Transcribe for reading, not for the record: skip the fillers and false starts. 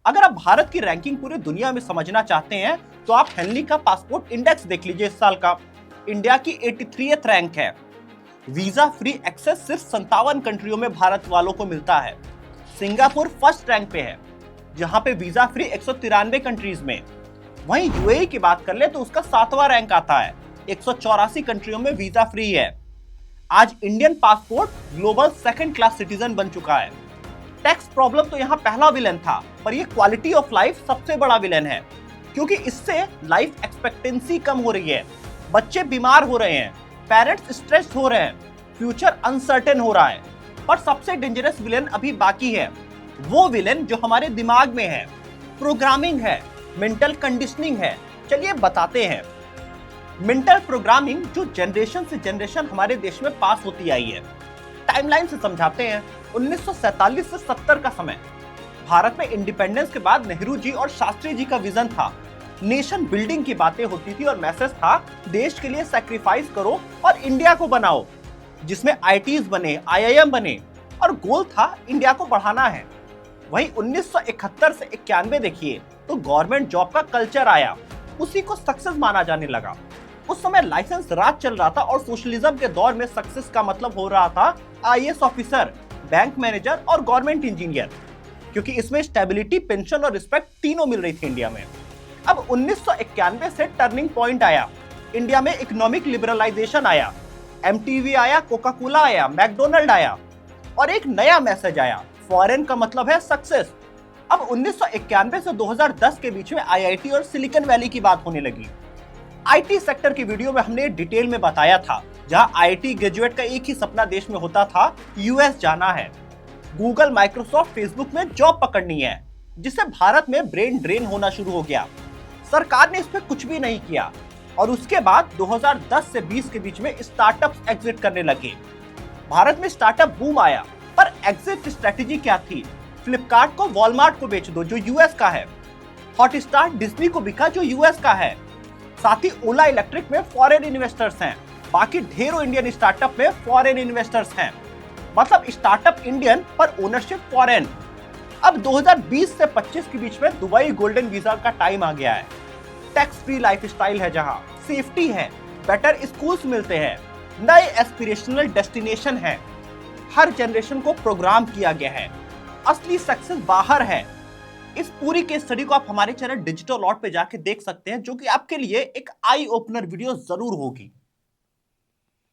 अगर आप भारत की रैंकिंग पूरी दुनिया में समझना चाहते हैं तो आप हेनली का पासपोर्ट इंडेक्स देख लीजिए। इस साल का इंडिया की 83th रैंक है। वीजा फ्री एक्सेस सिर्फ 57 कंट्रियों में भारत वालों को मिलता है। सिंगापुर फर्स्ट रैंक पे है, जहां पे वीजा फ्री 193 कंट्रीज में। वहीं यूएई की बात कर ले तो उसका 7वां रैंक आता है, 184 कंट्रियों में वीजा फ्री है। आज Indian passport global second class citizen बन चुका है। टैक्स प्रॉब्लम तो यहाँ पहला विलेन था, पर ये क्वालिटी ऑफ लाइफ सबसे बड़ा विलेन है, क्योंकि इससे लाइफ एक्सपेक्टेंसी कम हो रही है, बच्चे बीमार हो रहे हैं, पेरेंट्स स्ट्रेस्ड हो रहे हैं, फ्यूचर अनसर्टेन हो रहा है। पर सबसे डेंजरस विलेन अभी बाकी है, वो विलेन जो हमारे दिमाग में है, प्रोग्रामिंग है, मेंटल कंडीशनिंग है। चलिए बताते हैं। मेंटल प्रोग्रामिंग जो जनरेशन से जनरेशन हमारे देश में पास होती आई है। टाइमलाइन से समझाते हैं। 1947 से 70 का समय, भारत में इंडिपेंडेंस के बाद नेहरू जी और शास्त्री जी का विजन था। नेशन बिल्डिंग की बातें होती थी और मैसेज था देश के लिए सैक्रिफाइस करो और इंडिया को बनाओ, जिसमें आईटीज बने, आईआईएम बने, और गोल था इंडिया को बढ़ाना है। वहीं 1971 से 91 देखिए तो गवर्नमेंट जॉब का कल्चर आया, उसी को सक्सेस माना जाने लगा। उस समय लाइसेंस राज चल रहा था और सोशलिज्म के दौर में सक्सेस का मतलब हो रहा था आईएएस ऑफिसर, बैंक मैनेजर और गवर्नमेंट इंजीनियर, क्योंकि इसमें स्टेबिलिटी, पेंशन और रिस्पेक्ट तीनों मिल रही थी इंडिया में। अब 1991 से टर्निंग पॉइंट आया, इंडिया में इकोनॉमिक लिबरलाइजेशन आया, एमटीवी आया, कोका कोला आया, मैकडोनल्ड आया, और एक नया मैसेज आया, फॉरेन का मतलब है सक्सेस। अब 1991 से 2010 के बीच में आईआईटी और सिलिकॉन वैली की बात होने लगी। आईटी सेक्टर की वीडियो में हमने डिटेल में बताया था, जहां आईटी ग्रेजुएट का एक ही सपना देश में होता था, यूएस जाना है, गूगल, माइक्रोसॉफ्ट, फेसबुक में जॉब पकड़नी है, जिससे भारत में ब्रेन ड्रेन होना शुरू हो गया। सरकार ने इस पे कुछ भी नहीं किया और उसके बाद 2010 से 20 के बीच में स्टार्टअप्स एग्जिट करने लगे। भारत में स्टार्टअप बूम आया, पर एग्जिट स्ट्रेटेजी क्या थी? फ्लिपकार्ट को वॉलमार्ट को बेच दो जो यूएस का है, हॉटस्टार डिज्नी को बिका जो यूएस का है, साथ ही ओला इलेक्ट्रिक में फॉरेन इन्वेस्टर्स हैं, बाकी ढेरों इंडियन स्टार्टअप में फॉरेन इन्वेस्टर्स हैं। मतलब स्टार्टअप इंडियन पर ओनरशिप फॉरेन। अब 2020 से 25 के बीच में दुबई गोल्डन वीजा का टाइम आ गया है। टैक्स फ्री लाइफस्टाइल है, जहां सेफ्टी है, बेटर स्कूल्स मिलते हैं, नए एस्पिरेशनल डेस्टिनेशन है, हर जनरेशन को प्रोग्राम किया गया है। असली सक्सेस बाहर है। इस पूरी केस स्टडी को आप हमारे चैनल डिजिटल लॉट पे जाके देख सकते हैं, जो कि आपके लिए एक आई ओपनर वीडियो जरूर होगी।